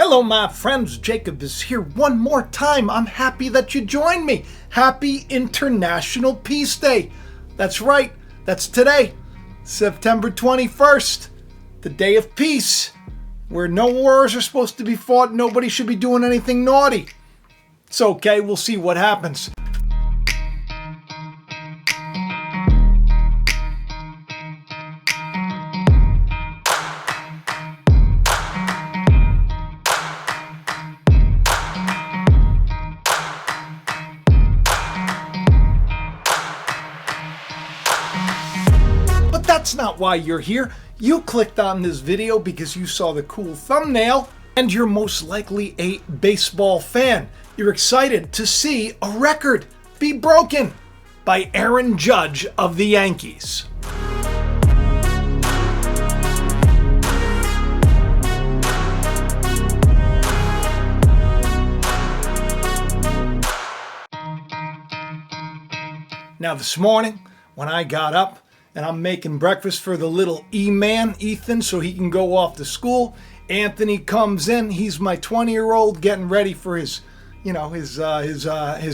Hello, my friends. Jacob is here one more time. I'm happy that you joined me. Happy International Peace Day. That's right. That's today, September 21st, the day of peace, where no wars are supposed to be fought. Nobody should be doing anything naughty. It's okay. We'll see what happens. That's not why you're here. You clicked on this video because you saw the cool thumbnail, and you're most likely a baseball fan. You're excited to see a record be broken by Aaron Judge of the Yankees. Now this morning, when I got up, and I'm making breakfast for the little E-man, Ethan, so he can go off to school. Anthony comes in. He's my 20-year-old getting ready for his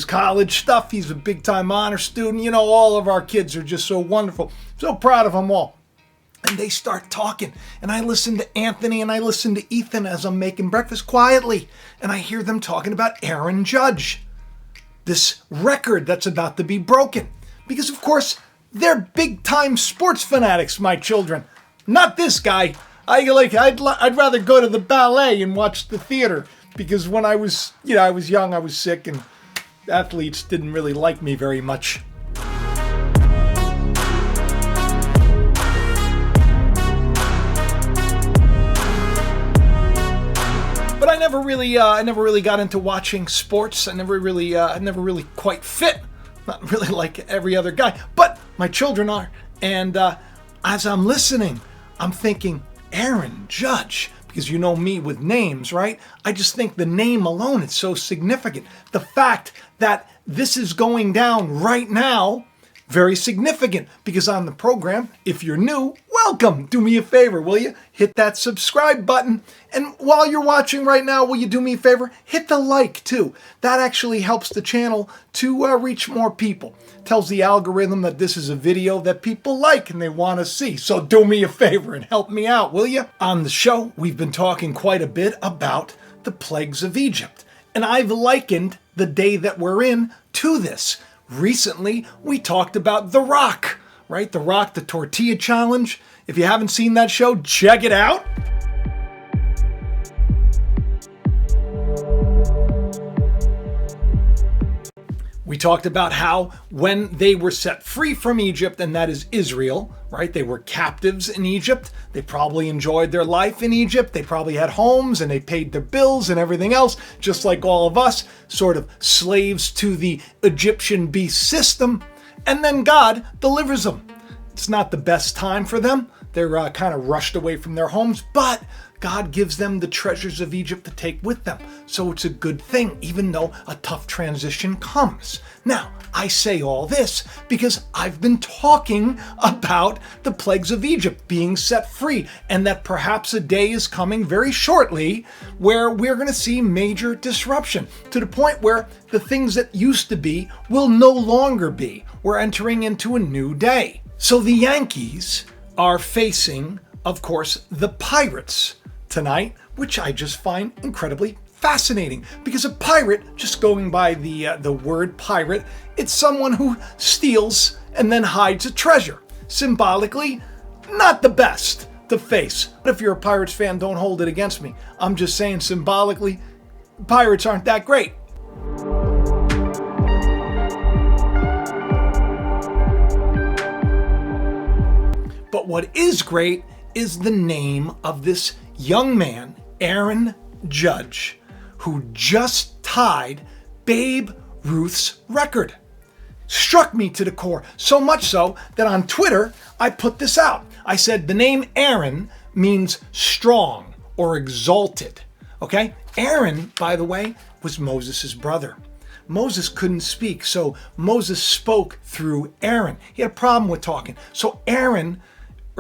college stuff. He's a big-time honor student. You know, all of our kids are just so wonderful. So proud of them all. And they start talking. And I listen to Anthony and I listen to Ethan as I'm making breakfast quietly. And I hear them talking about Aaron Judge, this record that's about to be broken. Because, of course, they're big-time sports fanatics, my children. Not this guy. I'd rather go to the ballet and watch the theater, because when I was young, I was sick, and athletes didn't really like me very much. But I never really got into watching sports. I never really quite fit. Not really like every other guy, but my children are. And as I'm listening, I'm thinking, Aaron Judge, because you know me with names, right? I just think the name alone is so significant. The fact that this is going down right now, very significant, because on the program, if you're new, welcome. Do me a favor, will you? Hit that subscribe button. And while you're watching right now, will you do me a favor? Hit the like too. That actually helps the channel to reach more people. Tells the algorithm that this is a video that people like and they want to see. So do me a favor and help me out, will you? On the show, we've been talking quite a bit about the plagues of Egypt. And I've likened the day that we're in to this. Recently, we talked about The Rock, right? The Rock, the Tortilla Challenge. If you haven't seen that show, check it out. We talked about how when they were set free from Egypt, and that is Israel, right? They were captives in Egypt. They probably enjoyed their life in Egypt. They probably had homes and they paid their bills and everything else, just like all of us, sort of slaves to the Egyptian beast system. And then God delivers them. It's not the best time for them. They're kind of rushed away from their homes, but God gives them the treasures of Egypt to take with them. So it's a good thing, even though a tough transition comes. Now, I say all this because I've been talking about the plagues of Egypt being set free, and that perhaps a day is coming very shortly where we're going to see major disruption to the point where the things that used to be will no longer be. We're entering into a new day. So the Yankees are facing, of course, the Pirates tonight, which I just find incredibly fascinating, because a pirate, just going by the word pirate, it's someone who steals and then hides a treasure. Symbolically, not the best to face. But if you're a Pirates fan, don't hold it against me. I'm just saying symbolically, pirates aren't that great. But what is great is the name of this young man, Aaron Judge, who just tied Babe Ruth's record. Struck me to the core, so much so that on Twitter, I put this out. I said the name Aaron means strong or exalted, okay? Aaron, by the way, was Moses' brother. Moses couldn't speak, so Moses spoke through Aaron. He had a problem with talking. So Aaron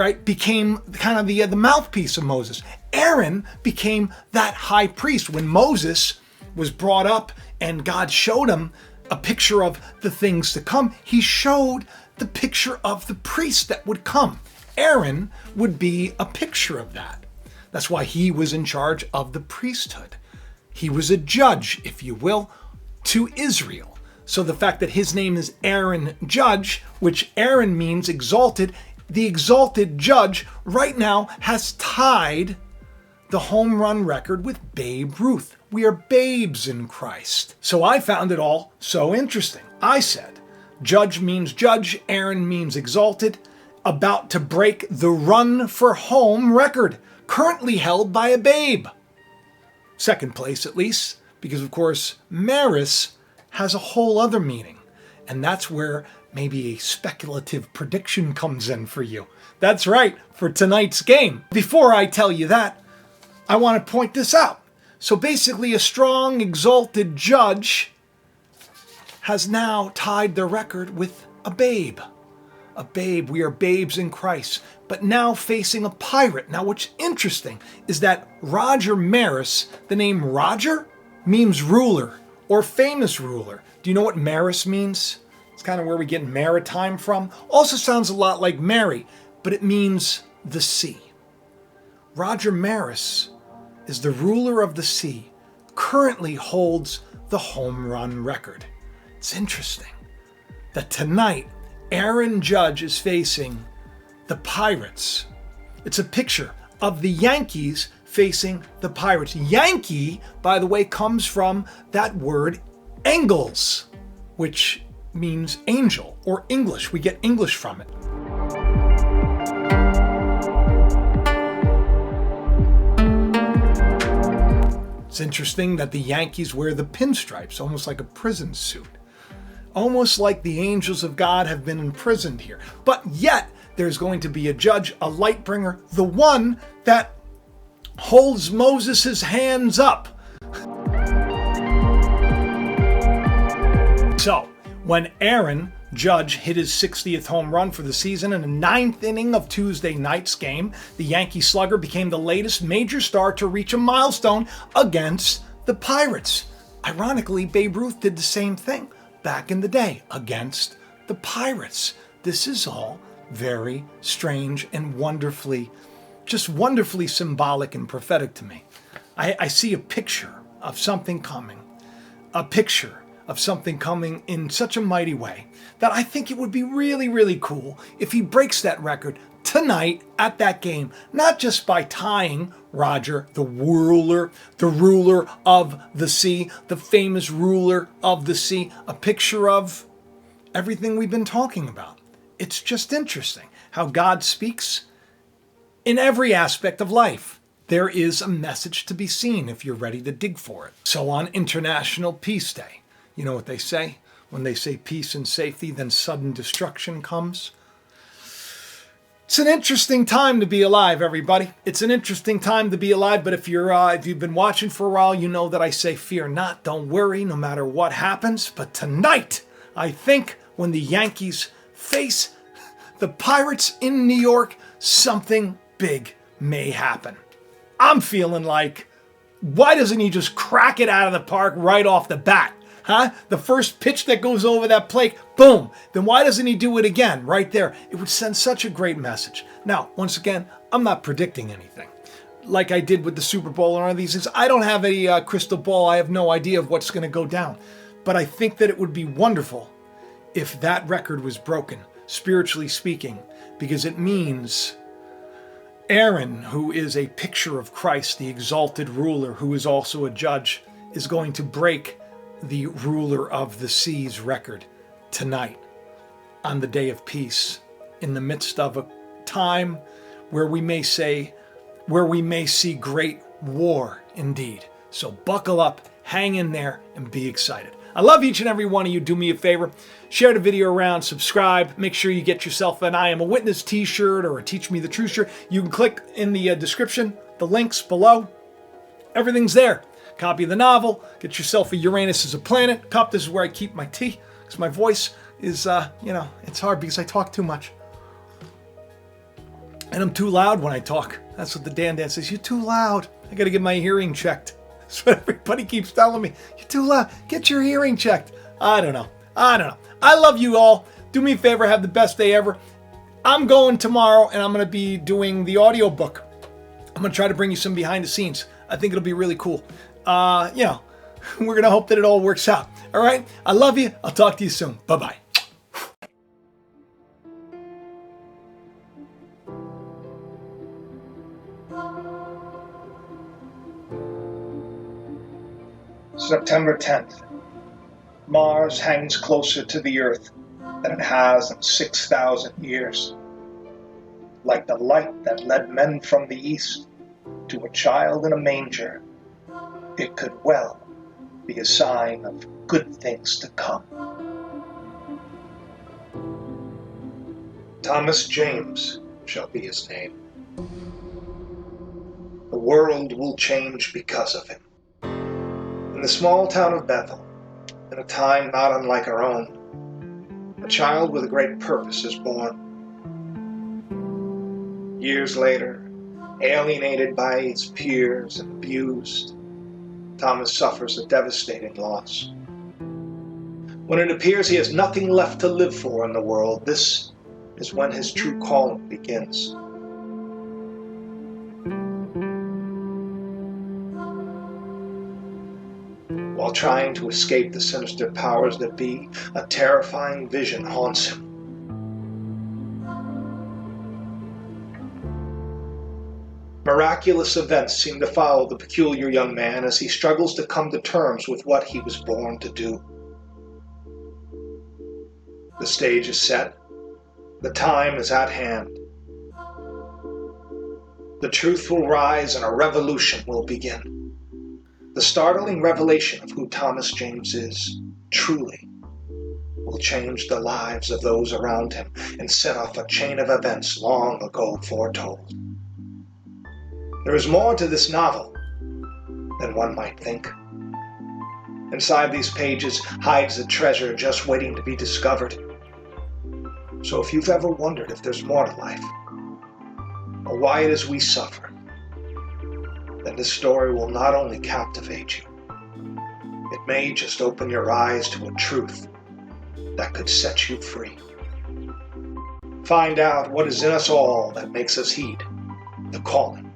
right, became kind of the mouthpiece of Moses. Aaron became that high priest. When Moses was brought up and God showed him a picture of the things to come, he showed the picture of the priest that would come. Aaron would be a picture of that. That's why he was in charge of the priesthood. He was a judge, if you will, to Israel. So the fact that his name is Aaron Judge, which Aaron means exalted, the exalted judge right now has tied the home run record with Babe Ruth. We are babes in Christ. So I found it all so interesting. I said, Judge means judge, Aaron means exalted, about to break the run for home record, currently held by a babe. Second place, at least, because of course, Maris has a whole other meaning. And that's where maybe a speculative prediction comes in for you. That's right, for tonight's game. Before I tell you that, I want to point this out. So basically, a strong, exalted judge has now tied the record with a babe. A babe. We are babes in Christ. But now facing a pirate. Now, what's interesting is that Roger Maris, the name Roger, means ruler or famous ruler. Do you know what Maris means? It's kind of where we get maritime from. Also sounds a lot like Mary, but it means the sea. Roger Maris is the ruler of the sea, currently holds the home run record. It's interesting that tonight, Aaron Judge is facing the Pirates. It's a picture of the Yankees facing the Pirates. Yankee, by the way, comes from that word Engels, which means angel or English. We get English from it. It's interesting that the Yankees wear the pinstripes, almost like a prison suit. Almost like the angels of God have been imprisoned here. But yet, there's going to be a judge, a light bringer, the one that holds Moses' hands up. So, when Aaron Judge hit his 60th home run for the season in the 9th inning of Tuesday night's game, the Yankee slugger became the latest major star to reach a milestone against the Pirates. Ironically, Babe Ruth did the same thing back in the day against the Pirates. This is all very strange and wonderfully symbolic and prophetic to me. I see a picture of something coming, a picture of something coming in such a mighty way that I think it would be really, really cool if he breaks that record tonight at that game, not just by tying Roger, the ruler of the sea, the famous ruler of the sea, a picture of everything we've been talking about. It's just interesting how God speaks in every aspect of life. There is a message to be seen if you're ready to dig for it. So on International Peace Day, you know what they say? When they say peace and safety, then sudden destruction comes. It's an interesting time to be alive, everybody. It's an interesting time to be alive, but if you've been watching for a while, you know that I say fear not, don't worry, no matter what happens. But tonight, I think when the Yankees face the Pirates in New York, something big may happen. I'm feeling like, why doesn't he just crack it out of the park right off the bat? Huh? The first pitch that goes over that plate, boom. Then why doesn't he do it again right there? It would send such a great message. Now, once again, I'm not predicting anything. Like I did with the Super Bowl and all these things. I don't have a crystal ball. I have no idea of what's going to go down. But I think that it would be wonderful if that record was broken, spiritually speaking, because it means Aaron, who is a picture of Christ, the exalted ruler, who is also a judge, is going to break the ruler of the seas record tonight on the day of peace, in the midst of a time where we may see great war indeed. So buckle up, hang in there, and be excited. I love each and every one of you. Do me a favor, share the video around, subscribe, make sure you get yourself an I Am a Witness t-shirt or a Teach Me the Truth shirt. You can click in the description, the links below. Everything's there. Copy of the novel, get yourself a Uranus as a Planet cup. This is where I keep my tea, because my voice is, it's hard because I talk too much. And I'm too loud when I talk. That's what the Dan says. You're too loud. I got to get my hearing checked. That's what everybody keeps telling me. You're too loud. Get your hearing checked. I don't know. I love you all. Do me a favor. Have the best day ever. I'm going tomorrow and I'm going to be doing the audiobook. I'm going to try to bring you some behind the scenes. I think it'll be really cool. We're going to hope that it all works out. All right. I love you. I'll talk to you soon. Bye-bye. September 10th. Mars hangs closer to the Earth than it has in 6,000 years. Like the light that led men from the East to a child in a manger, it could well be a sign of good things to come. Thomas James shall be his name. The world will change because of him. In the small town of Bethel, in a time not unlike our own, a child with a great purpose is born. Years later, alienated by his peers and abused, Thomas suffers a devastating loss. When it appears he has nothing left to live for in the world, this is when his true calling begins. While trying to escape the sinister powers that be, a terrifying vision haunts him. Miraculous events seem to follow the peculiar young man as he struggles to come to terms with what he was born to do. The stage is set. The time is at hand. The truth will rise and a revolution will begin. The startling revelation of who Thomas James is, truly, will change the lives of those around him and set off a chain of events long ago foretold. There is more to this novel than one might think. Inside these pages hides a treasure just waiting to be discovered. So if you've ever wondered if there's more to life, or why it is we suffer, then this story will not only captivate you, it may just open your eyes to a truth that could set you free. Find out what is in us all that makes us heed the calling